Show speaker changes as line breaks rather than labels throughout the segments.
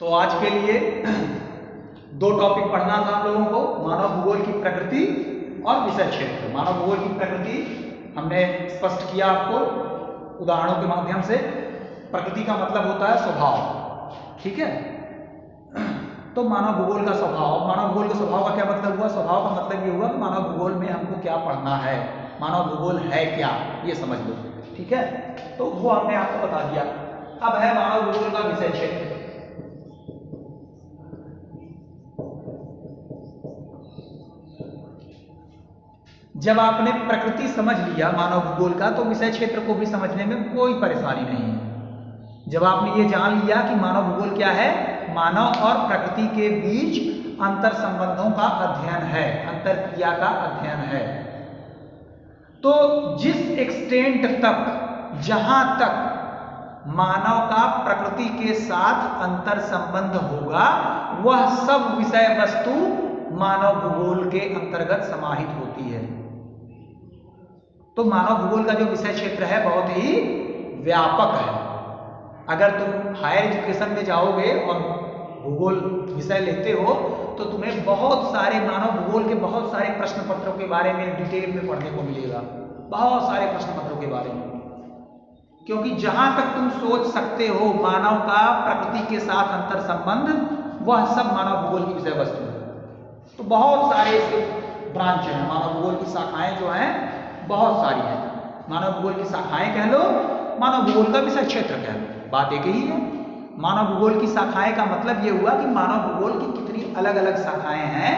तो आज के लिए दो टॉपिक पढ़ना था हम लोगों को, मानव भूगोल की प्रकृति और विषय क्षेत्र। मानव भूगोल की प्रकृति हमने स्पष्ट किया आपको उदाहरणों के माध्यम से। प्रकृति का मतलब होता है स्वभाव, ठीक है। तो मानव भूगोल का स्वभाव, मानव भूगोल के स्वभाव का क्या मतलब हुआ? स्वभाव का मतलब ये हुआ कि मानव भूगोल में हमको क्या पढ़ना है, मानव भूगोल है क्या, ये समझ लो, ठीक है। तो वो हमने आपको बता दिया। अब है मानव भूगोल का विषय क्षेत्र। जब आपने प्रकृति समझ लिया मानव भूगोल का, तो विषय क्षेत्र को भी समझने में कोई परेशानी नहीं है। जब आपने ये जान लिया कि मानव भूगोल क्या है, मानव और प्रकृति के बीच अंतर संबंधों का अध्ययन है, अंतर क्रिया का अध्ययन है। तो जिस एक्सटेंट तक, जहां तक मानव का प्रकृति के साथ अंतर संबंध होगा, वह सब विषय वस्तु मानव भूगोल के अंतर्गत समाहित होती है। तो मानव भूगोल का जो विषय क्षेत्र है बहुत ही व्यापक है। अगर तुम हायर एजुकेशन में जाओगे और भूगोल विषय लेते हो तो तुम्हें बहुत सारे मानव भूगोल के बहुत सारे प्रश्न पत्रों के बारे में डिटेल में पढ़ने को मिलेगा, बहुत सारे प्रश्न पत्रों के बारे में। क्योंकि जहां तक तुम सोच सकते हो मानव का प्रकृति के साथ अंतर संबंध, वह सब मानव भूगोल की विषय वस्तु है। तो बहुत सारे इसके ब्रांच हैं, मानव भूगोल की शाखाएं जो हैं बहुत सारी हैं। मानव भूगोल की शाखाएं कह लो, मानव भूगोल का विषय क्षेत्र कह लो, बात एक ही है। मानव भूगोल की शाखाएं का मतलब यह हुआ कि मानव भूगोल की कितनी अलग अलग शाखाएं हैं,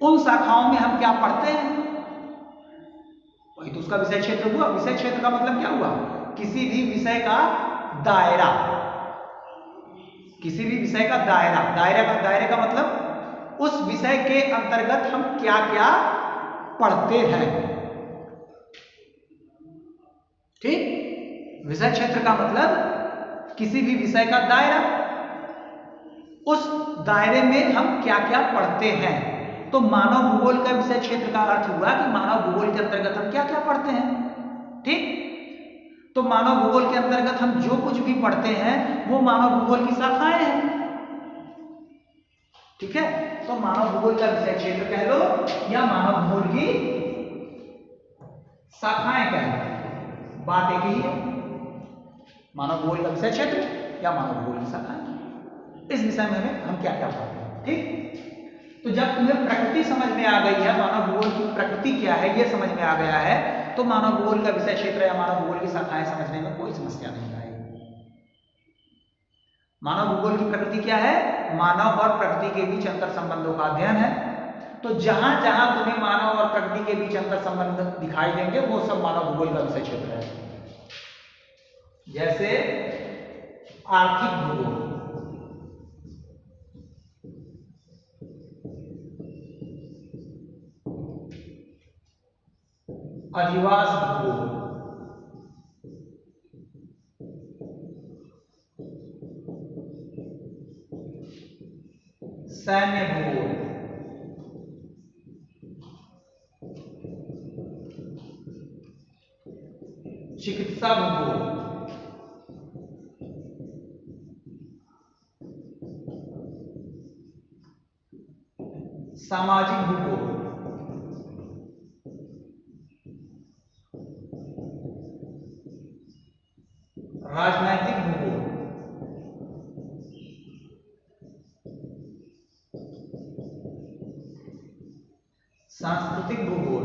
उन शाखाओं में हम क्या पढ़ते हैं, वही तो उसका विषय क्षेत्र हुआ। विषय क्षेत्र का मतलब क्या हुआ? किसी भी विषय का दायरा, किसी भी विषय का दायरा। दायरे का मतलब उस विषय के अंतर्गत हम क्या क्या पढ़ते हैं, ठीक। विषय क्षेत्र का मतलब किसी भी विषय का दायरा, उस दायरे में हम क्या क्या पढ़ते हैं। तो मानव भूगोल का विषय क्षेत्र का अर्थ हुआ कि मानव भूगोल के अंतर्गत हम क्या क्या पढ़ते हैं, ठीक। तो मानव भूगोल के अंतर्गत हम जो कुछ भी पढ़ते हैं वो मानव भूगोल की शाखाएं हैं, ठीक है। तो मानव भूगोल का विषय क्षेत्र कह लो या मानव भूगोल की शाखाएं कह लो, बात एक ही है। मानव भूगोल का विषय क्षेत्र या मानव भूगोल की शाखाएं, इस विषय में हम क्या क्या पढ़ते हैं, ठीक। तो जब तुम्हें प्रकृति समझ में आ गई है, मानव भूगोल की प्रकृति क्या है ये समझ में आ गया है, तो मानव भूगोल का विषय क्षेत्र या मानव भूगोल की शाखाएं समझने में कोई समस्या नहीं आएगी। मानव भूगोल की प्रकृति क्या है? मानव और प्रकृति के बीच अंतर संबंधों का अध्ययन है। तो जहां जहां तुम्हें मानव और प्रकृति के बीच अंतर संबंध दिखाई देंगे वो सब मानव भूगोल का विषय क्षेत्र है। जैसे आर्थिक भूगोल, अधिवास भूगोल, सैन्य भूगोल, चिकित्सा भूगोल, सामाजिक भूगोल, राजनैतिक भूगोल, सांस्कृतिक भूगोल,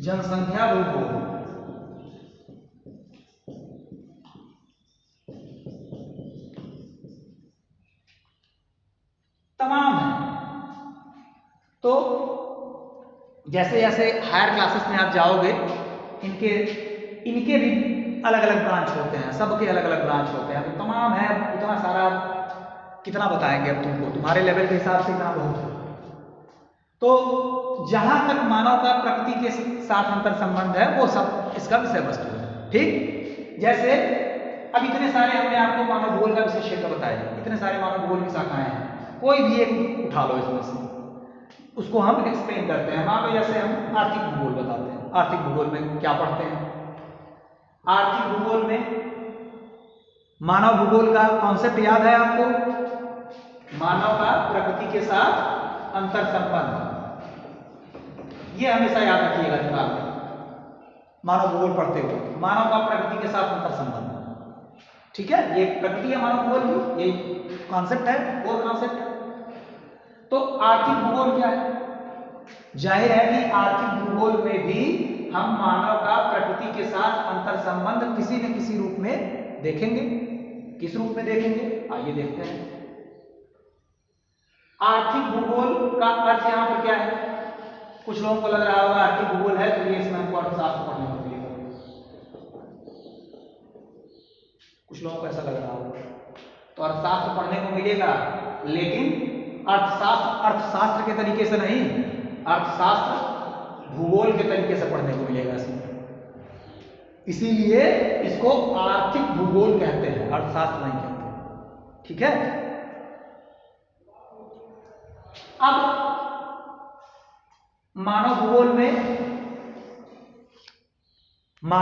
जनसंख्या भूगोल, तमाम है। तो जैसे जैसे हायर क्लासेस में आप जाओगे, इनके भी अलग अलग ब्रांच होते हैं, सबके अलग अलग ब्रांच होते हैं। तो तमाम है, इतना सारा कितना बताएंगे अब तुमको, तुम्हारे लेवल के हिसाब से इतना बहुत है। तो जहां तक मानव का प्रकृति के साथ अंतर संबंध है वो सब इसका विषय वस्तु है, ठीक। जैसे अब इतने सारे हमने आपको मानव भूगोल का विषय क्षेत्र बताया, इतने सारे मानव भूगोल की शाखाएं हैं, कोई भी एक उठा लो इसमें से, उसको हम एक्सप्लेन करते हैं। मान लो जैसे हम आर्थिक भूगोल बताते हैं। आर्थिक भूगोल में क्या पढ़ते हैं? आर्थिक भूगोल में मानव भूगोल का कॉन्सेप्ट याद है आपको? मानव का प्रकृति के साथ अंतर संबंध, ये हमेशा याद रखिएगा दिमाग में। मानव भूगोल पढ़ते हुए मानव का प्रकृति के साथ अंतर संबंध, ठीक है, ये प्रकृति है मानव भूगोल की, ये कॉन्सेप्ट है, और कॉन्सेप्ट। तो आर्थिक भूगोल क्या है? जाहिर है कि आर्थिक भूगोल में भी हम मानव का प्रकृति के साथ अंतर संबंध किसी न किसी रूप में देखेंगे। किस रूप में देखेंगे? आइए देखते हैं। आर्थिक भूगोल का अर्थ यहां पर क्या है? कुछ लोगों को लग रहा होगा आर्थिक भूगोल है तो ये इसमें हमको अर्थशास्त्र पढ़ने को मिलेगा, कुछ लोगों को ऐसा लग रहा होगा। तो अर्थशास्त्र पढ़ने को मिलेगा, लेकिन अर्थशास्त्र अर्थशास्त्र के तरीके से नहीं, अर्थशास्त्र भूगोल के तरीके से पढ़ने को मिलेगा इसमें। इसीलिए इसको आर्थिक भूगोल कहते हैं, अर्थशास्त्र नहीं कहते, ठीक है। अब मानव भूगोल में